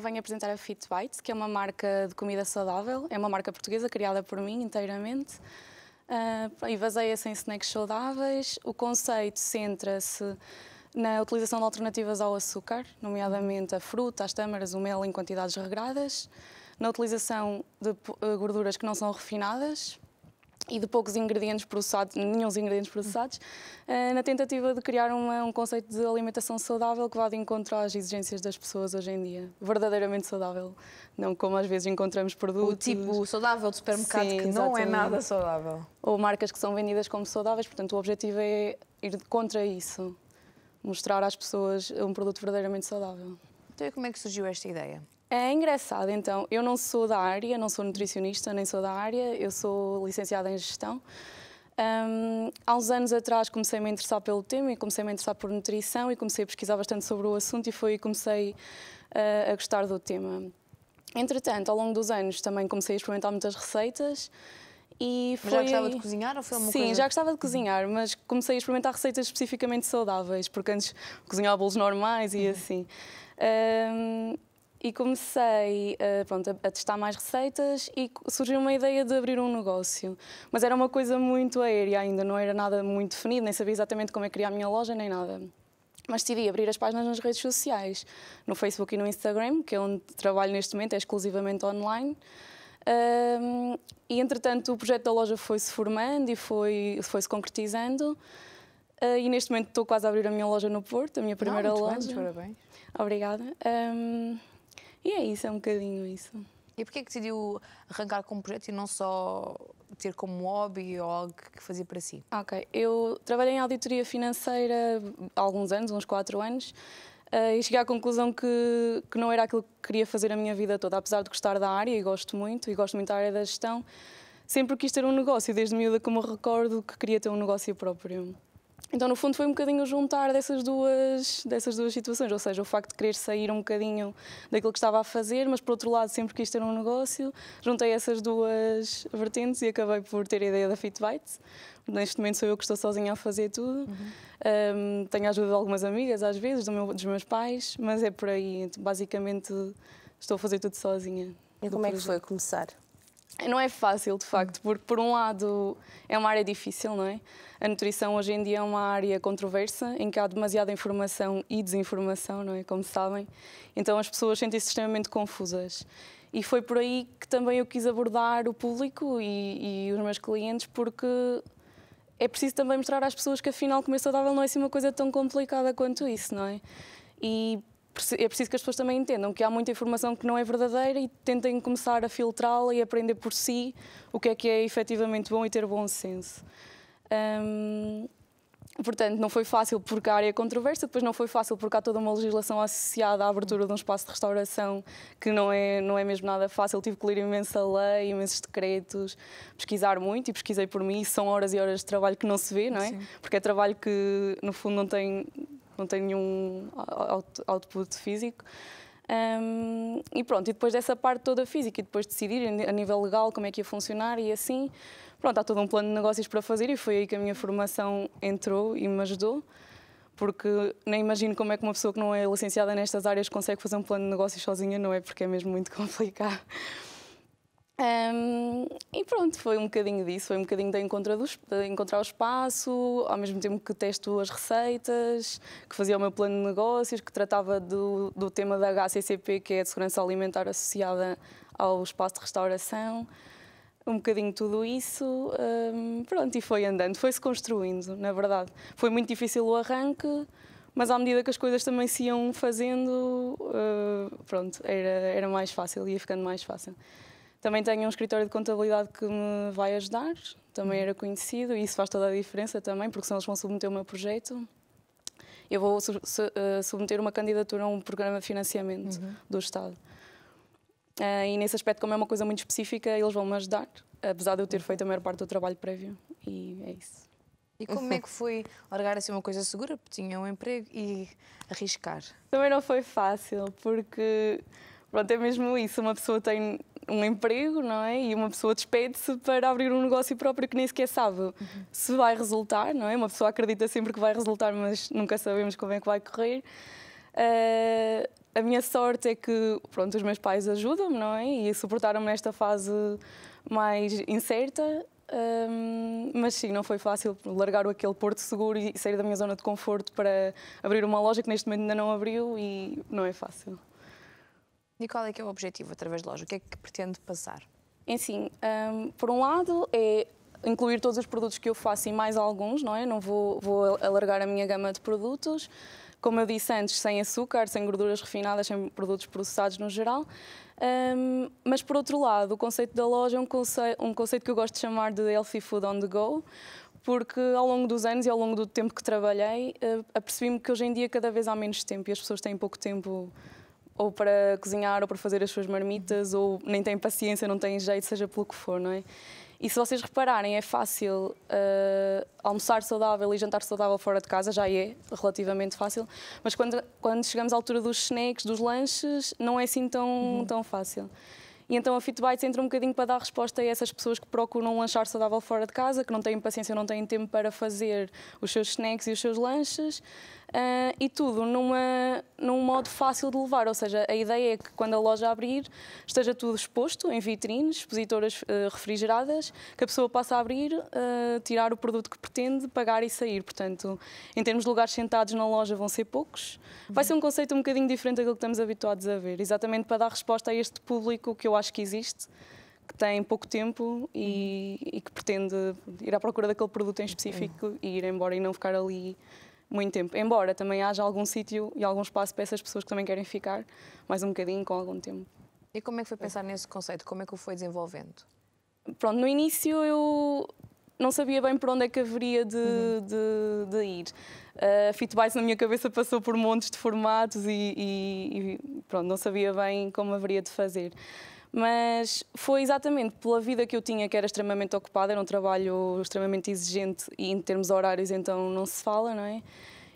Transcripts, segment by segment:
venho apresentar a Fit Bites, que é uma marca de comida saudável. É uma marca portuguesa criada por mim inteiramente. E baseia-se em snacks saudáveis. O conceito centra-se na utilização de alternativas ao açúcar, nomeadamente a fruta, as tâmaras, o mel em quantidades regradas, na utilização de gorduras que não são refinadas e de poucos ingredientes processados, nenhum ingredientes processados, na tentativa de criar um conceito de alimentação saudável que vá de encontro às exigências das pessoas hoje em dia. Verdadeiramente saudável, não como às vezes encontramos produtos... O tipo saudável do supermercado. Sim, que não é nada saudável. Ou marcas que são vendidas como saudáveis, portanto o objetivo é ir contra isso, mostrar às pessoas um produto verdadeiramente saudável. Então, e como é que surgiu esta ideia? É engraçado, então, eu não sou da área, não sou nutricionista, nem sou da área, eu sou licenciada em gestão. Há uns anos atrás comecei-me a interessar pelo tema e comecei-me a interessar por nutrição e comecei a pesquisar bastante sobre o assunto e foi aí que comecei a gostar do tema. Entretanto, ao longo dos anos também comecei a experimentar muitas receitas e Mas já gostava de cozinhar ou foi uma coisa... Sim, já gostava de cozinhar, mas comecei a experimentar receitas especificamente saudáveis, porque antes cozinhava bolos normais e assim. E comecei a testar mais receitas e surgiu uma ideia de abrir um negócio. Mas era uma coisa muito aérea ainda, não era nada muito definido, nem sabia exatamente como é que criar a minha loja, nem nada. Mas decidi abrir as páginas nas redes sociais, no Facebook e no Instagram, que é onde trabalho neste momento, é exclusivamente online. E, entretanto, o projeto da loja foi-se formando e foi-se concretizando. E neste momento estou quase a abrir a minha loja no Porto, a minha primeira loja. Bem, parabéns. Obrigada. E é isso, é um bocadinho isso. E porquê que decidiu arrancar com um projeto e não só ter como hobby ou algo que fazia para si? Ok, eu trabalhei em auditoria financeira há alguns anos, uns 4 anos, e cheguei à conclusão que não era aquilo que queria fazer a minha vida toda. Apesar de gostar da área, e gosto muito da área da gestão, sempre quis ter um negócio, desde miúda que me recordo que queria ter um negócio próprio. Então, no fundo, foi um bocadinho o juntar dessas duas situações, ou seja, o facto de querer sair um bocadinho daquilo que estava a fazer, mas, por outro lado, sempre quis ter um negócio. Juntei essas duas vertentes e acabei por ter a ideia da Fit Bites. Neste momento sou eu que estou sozinha a fazer tudo. Tenho a ajuda de algumas amigas, às vezes, dos meus pais, mas é por aí. Basicamente, estou a fazer tudo sozinha. E como é que foi começar? Não é fácil, de facto, porque, por um lado, é uma área difícil, não é? A nutrição hoje em dia é uma área controversa, em que há demasiada informação e desinformação, não é? Como sabem. Então as pessoas sentem-se extremamente confusas. E foi por aí que também eu quis abordar o público e os meus clientes, porque é preciso também mostrar às pessoas que, afinal, comer saudável não é assim uma coisa tão complicada quanto isso, não é? E é preciso que as pessoas também entendam que há muita informação que não é verdadeira e tentem começar a filtrá-la e aprender por si o que é efetivamente bom e ter bom senso. Portanto, não foi fácil porque a área é controversa, depois não foi fácil porque há toda uma legislação associada à abertura de um espaço de restauração que não é mesmo nada fácil. Tive que ler imensa lei, imensos decretos, pesquisar muito e pesquisei por mim. São horas e horas de trabalho que não se vê, não é? Sim. Porque é trabalho que, no fundo, não tem nenhum output físico. E pronto, e depois dessa parte toda física e depois decidir a nível legal como é que ia funcionar e assim, pronto, há todo um plano de negócios para fazer e foi aí que a minha formação entrou e me ajudou, porque nem imagino como é que uma pessoa que não é licenciada nestas áreas consegue fazer um plano de negócios sozinha, não é? Porque é mesmo muito complicado. E pronto, foi um bocadinho disso, foi um bocadinho de encontrar o espaço, ao mesmo tempo que testo as receitas, que fazia o meu plano de negócios, que tratava do tema da HACCP, que é a segurança alimentar associada ao espaço de restauração, um bocadinho tudo isso, pronto, e foi andando, foi-se construindo, na verdade. Foi muito difícil o arranque, mas à medida que as coisas também se iam fazendo, pronto, era mais fácil, ia ficando mais fácil. Também tenho um escritório de contabilidade que me vai ajudar, também era conhecido, e isso faz toda a diferença também, porque senão eles vão submeter o meu projeto. Eu vou submeter uma candidatura a um programa de financiamento do Estado. E nesse aspecto, como é uma coisa muito específica, eles vão me ajudar, apesar de eu ter feito a maior parte do trabalho prévio, e é isso. E como é que foi largar assim uma coisa segura, porque tinha um emprego, e arriscar? Também não foi fácil, porque pronto, é mesmo isso, uma pessoa tem um emprego, não é? E uma pessoa despede-se para abrir um negócio próprio que nem sequer sabe se vai resultar, não é? Uma pessoa acredita sempre que vai resultar, mas nunca sabemos como é que vai correr. A minha sorte é que, pronto, os meus pais ajudam-me, não é? E suportaram-me nesta fase mais incerta. Mas sim, não foi fácil largar aquele porto seguro e sair da minha zona de conforto para abrir uma loja que neste momento ainda não abriu e não é fácil. E qual é que é o objetivo através da loja? O que é que pretende passar? Enfim, por um lado é incluir todos os produtos que eu faço e mais alguns, não é? Não vou alargar a minha gama de produtos. Como eu disse antes, sem açúcar, sem gorduras refinadas, sem produtos processados no geral. Mas, por outro lado, o conceito da loja é um conceito que eu gosto de chamar de Healthy Food on the Go, porque ao longo dos anos e ao longo do tempo que trabalhei, apercebi-me que hoje em dia cada vez há menos tempo e as pessoas têm pouco tempo ou para cozinhar ou para fazer as suas marmitas, ou nem têm paciência, não têm jeito, seja pelo que for, não é? E se vocês repararem, é fácil almoçar saudável e jantar saudável fora de casa, já é relativamente fácil, mas quando chegamos à altura dos snacks, dos lanches, não é assim tão fácil. E então a Fit Bites entra um bocadinho para dar resposta a essas pessoas que procuram lanchar saudável fora de casa, que não têm paciência, não têm tempo para fazer os seus snacks e os seus lanches, e tudo num modo fácil de levar. Ou seja, a ideia é que quando a loja abrir esteja tudo exposto em vitrines, expositoras refrigeradas, que a pessoa possa abrir, tirar o produto que pretende, pagar e sair. Portanto, em termos de lugares sentados na loja vão ser poucos. Vai ser um conceito um bocadinho diferente daquilo que estamos habituados a ver, exatamente para dar resposta a este público que eu acho que existe, que tem pouco tempo e que pretende ir à procura daquele produto em específico e ir embora e não ficar ali muito tempo. Embora também haja algum sítio e algum espaço para essas pessoas que também querem ficar mais um bocadinho, com algum tempo. E como é que foi pensar nesse conceito? Como é que o foi desenvolvendo? Pronto, no início eu não sabia bem por onde é que haveria de ir. A Fit Bites na minha cabeça passou por montes de formatos e pronto, não sabia bem como haveria de fazer. Mas foi exatamente pela vida que eu tinha, que era extremamente ocupada, era um trabalho extremamente exigente e em termos horários então não se fala, não é?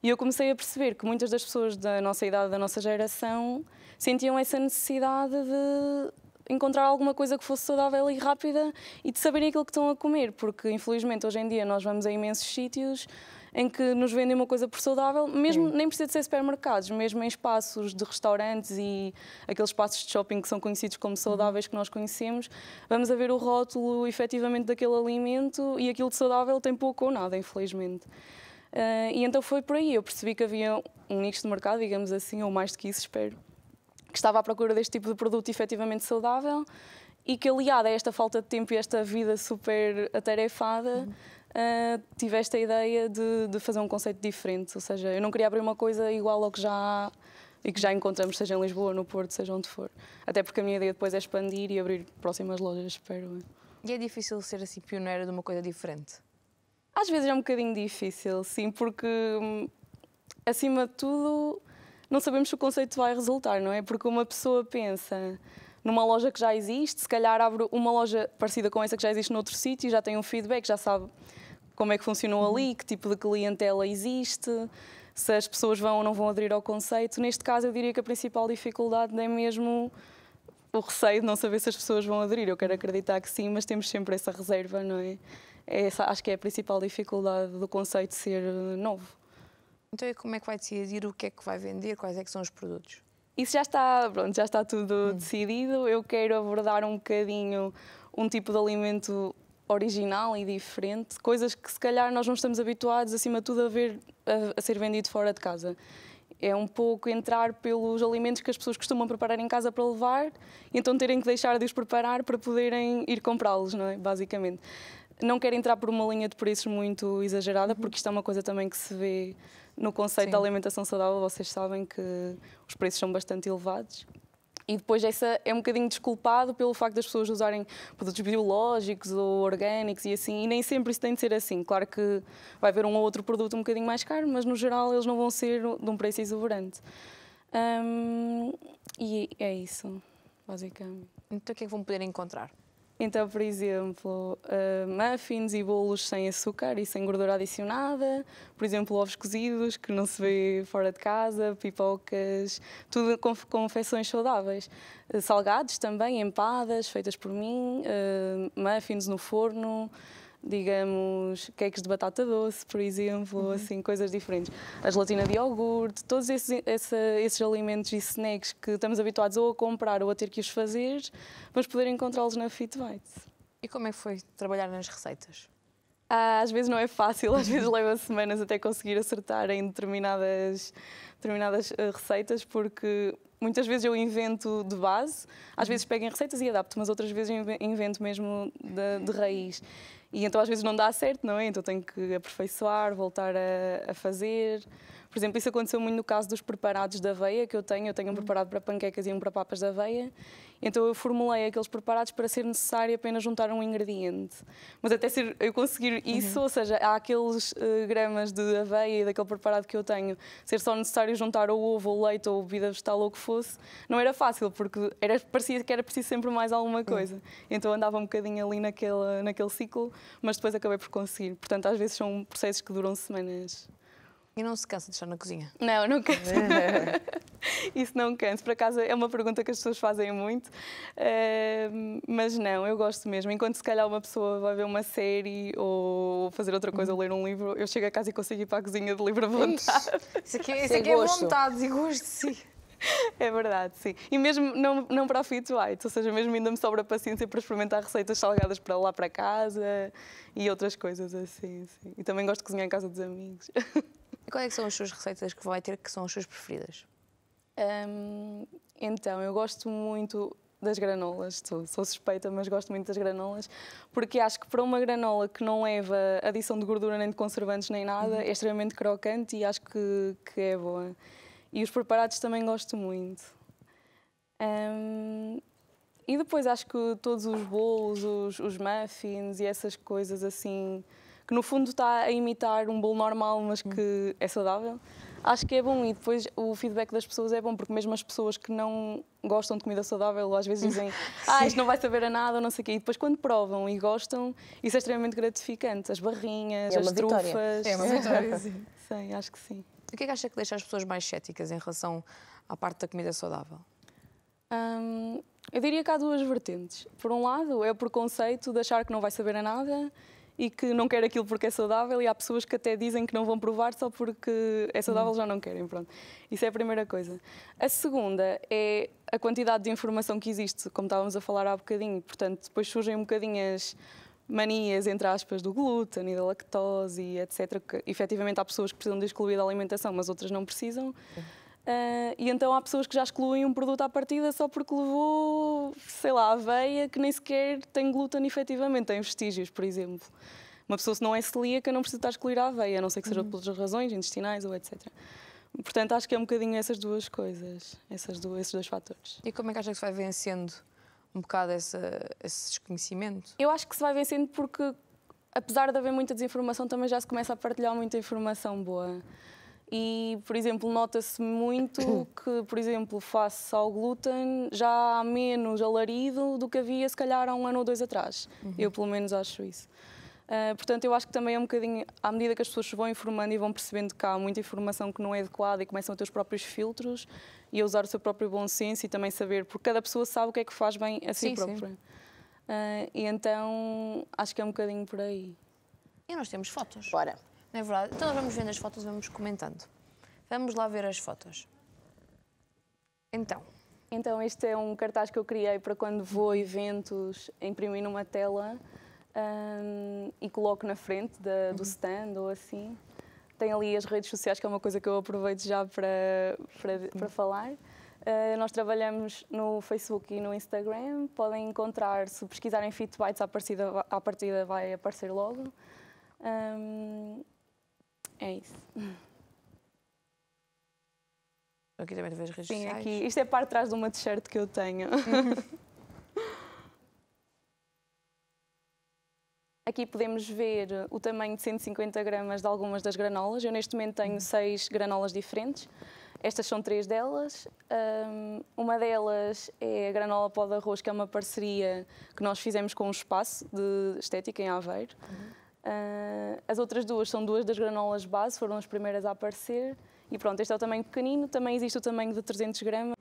E eu comecei a perceber que muitas das pessoas da nossa idade, da nossa geração, sentiam essa necessidade de encontrar alguma coisa que fosse saudável e rápida e de saberem aquilo que estão a comer, porque infelizmente hoje em dia nós vamos a imensos sítios em que nos vendem uma coisa por saudável, mesmo nem precisa de ser supermercados, mesmo em espaços de restaurantes e aqueles espaços de shopping que são conhecidos como saudáveis que nós conhecemos, vamos a ver o rótulo efetivamente daquele alimento e aquilo de saudável tem pouco ou nada, infelizmente. E então foi por aí, eu percebi que havia um nicho de mercado, digamos assim, ou mais do que isso, espero, que estava à procura deste tipo de produto efetivamente saudável e que, aliado a esta falta de tempo e esta vida super atarefada, tive esta ideia de fazer um conceito diferente. Ou seja, eu não queria abrir uma coisa igual ao que já há e que já encontramos, seja em Lisboa, no Porto, seja onde for. Até porque a minha ideia depois é expandir e abrir próximas lojas, espero. E é difícil ser assim pioneira de uma coisa diferente? Às vezes é um bocadinho difícil, sim, porque acima de tudo não sabemos se o conceito vai resultar, não é? Porque uma pessoa pensa numa loja que já existe, se calhar abre uma loja parecida com essa que já existe noutro sítio, já tem um feedback, já sabe como é que funcionou ali, que tipo de clientela existe, se as pessoas vão ou não vão aderir ao conceito. Neste caso, eu diria que a principal dificuldade é mesmo o receio de não saber se as pessoas vão aderir. Eu quero acreditar que sim, mas temos sempre essa reserva, não é? Acho que é a principal dificuldade do conceito ser novo. Então, e como é que vai decidir o que é que vai vender, quais é que são os produtos? Isso já está, pronto, já está tudo decidido. Eu quero abordar um bocadinho um tipo de alimento original e diferente, coisas que se calhar nós não estamos habituados, acima de tudo, a ver a ser vendido fora de casa. É um pouco entrar pelos alimentos que as pessoas costumam preparar em casa para levar e então terem que deixar de os preparar para poderem ir comprá-los, não é? Basicamente. Não quero entrar por uma linha de preços muito exagerada, porque isto é uma coisa também que se vê no conceito da alimentação saudável. Vocês sabem que os preços são bastante elevados. E depois essa é um bocadinho desculpado pelo facto das pessoas usarem produtos biológicos ou orgânicos e assim, e nem sempre isso tem de ser assim. Claro que vai haver um ou outro produto um bocadinho mais caro, mas no geral eles não vão ser de um preço exuberante. E é isso, basicamente. Então o que é que vão poder encontrar? Então, por exemplo, muffins e bolos sem açúcar e sem gordura adicionada, por exemplo, ovos cozidos, que não se vê fora de casa, pipocas, tudo com confecções saudáveis. Salgados também, empadas, feitas por mim, muffins no forno, digamos, queques de batata doce, por exemplo, assim, coisas diferentes. A gelatina de iogurte, todos esses alimentos e snacks que estamos habituados ou a comprar ou a ter que os fazer, vamos poder encontrá-los na FitBites. E como é que foi trabalhar nas receitas? Às vezes não é fácil, às vezes leva semanas até conseguir acertar em determinadas receitas, porque muitas vezes eu invento de base, às vezes pego em receitas e adapto, mas outras vezes invento mesmo de raiz. E então às vezes não dá certo, não é? Então tenho que aperfeiçoar, voltar a fazer. Por exemplo, isso aconteceu muito no caso dos preparados de aveia que eu tenho. Eu tenho um preparado para panquecas e um para papas de aveia. Então eu formulei aqueles preparados para ser necessário apenas juntar um ingrediente. Mas até eu conseguir isso, ou seja, há aqueles gramas de aveia e daquele preparado que eu tenho, ser só necessário juntar ou ovo, ou leite, ou bebida vegetal, ou o que fosse, não era fácil, porque parecia que era preciso sempre mais alguma coisa. Então andava um bocadinho ali naquele ciclo, mas depois acabei por conseguir. Portanto, às vezes são processos que duram semanas. E não se cansa de estar na cozinha? Não canso. Isso não canso. Por acaso é uma pergunta que as pessoas fazem muito, mas não, eu gosto mesmo. Enquanto se calhar uma pessoa vai ver uma série ou fazer outra coisa, ou ler um livro, eu chego a casa e consigo ir para a cozinha de livre vontade. Isso aqui é vontade e gosto, sim. É verdade, sim. E mesmo não para a FitBites, ou seja, mesmo ainda me sobra paciência para experimentar receitas salgadas para lá para casa e outras coisas assim, sim. E também gosto de cozinhar em casa dos amigos. E quais é que são as suas receitas que vai ter que são as suas preferidas? Então, eu gosto muito das granolas. Sou suspeita, mas gosto muito das granolas, porque acho que para uma granola que não leva adição de gordura nem de conservantes nem nada, é extremamente crocante e acho que é boa. E os preparados também gosto muito. E depois acho que todos os bolos, os muffins e essas coisas assim, que no fundo está a imitar um bolo normal, mas que é saudável, acho que é bom. E depois o feedback das pessoas é bom, porque mesmo as pessoas que não gostam de comida saudável, às vezes dizem isto não vai saber a nada, ou não sei o quê. E depois quando provam e gostam, isso é extremamente gratificante. As barrinhas, as trufas. É uma vitória, sim. Sim, acho que sim. E o que é que acha que deixa as pessoas mais céticas em relação à parte da comida saudável? Eu diria que há duas vertentes. Por um lado, é o preconceito de achar que não vai saber a nada e que não quer aquilo porque é saudável, e há pessoas que até dizem que não vão provar só porque é saudável, já não querem. Pronto. Isso é a primeira coisa. A segunda é a quantidade de informação que existe, como estávamos a falar há bocadinho. Portanto, depois surgem um bocadinho as manias, entre aspas, do glúten e da lactose e etc. Que efetivamente há pessoas que precisam de excluir da alimentação, mas outras não precisam. E então há pessoas que já excluem um produto à partida só porque levou, sei lá, aveia, que nem sequer tem glúten efetivamente, tem vestígios, por exemplo. Uma pessoa, se não é celíaca, não precisa estar a excluir a aveia, a não ser que seja por outras razões, intestinais ou etc. Portanto, acho que é um bocadinho essas duas coisas, esses dois fatores. E como é que acha que se vai vencendo um bocado esse desconhecimento? Eu acho que se vai vencendo porque, apesar de haver muita desinformação, também já se começa a partilhar muita informação boa. E, por exemplo, nota-se muito que, por exemplo, face ao glúten, já há menos alarido do que havia, se calhar, há um ano ou dois atrás. Eu, pelo menos, acho isso. Portanto, eu acho que também é um bocadinho, à medida que as pessoas se vão informando e vão percebendo que há muita informação que não é adequada e começam a ter os próprios filtros e a usar o seu próprio bom senso e também saber, porque cada pessoa sabe o que é que faz bem a si própria. E então, acho que é um bocadinho por aí. E nós temos fotos. Bora. Não é verdade? Então nós vamos vendo as fotos e vamos comentando. Vamos lá ver as fotos. Então, este é um cartaz que eu criei para quando vou a eventos, imprimir numa tela e coloco na frente do stand ou assim. Tem ali as redes sociais, que é uma coisa que eu aproveito já para falar. Nós trabalhamos no Facebook e no Instagram. Podem encontrar, se pesquisarem FitBites, à partida vai aparecer logo. É isso. Aqui também vejo as redes Sim, sociais. aqui. Isto é parte de trás de uma t-shirt que eu tenho. Aqui podemos ver o tamanho de 150 gramas de algumas das granolas. Eu neste momento tenho 6 granolas diferentes. Estas são 3 delas. Uma delas é a granola pó de arroz, que é uma parceria que nós fizemos com um espaço de estética em Aveiro. As outras duas são 2 das granolas base, foram as primeiras a aparecer. E pronto, este é o tamanho pequenino. Também existe o tamanho de 300 gramas.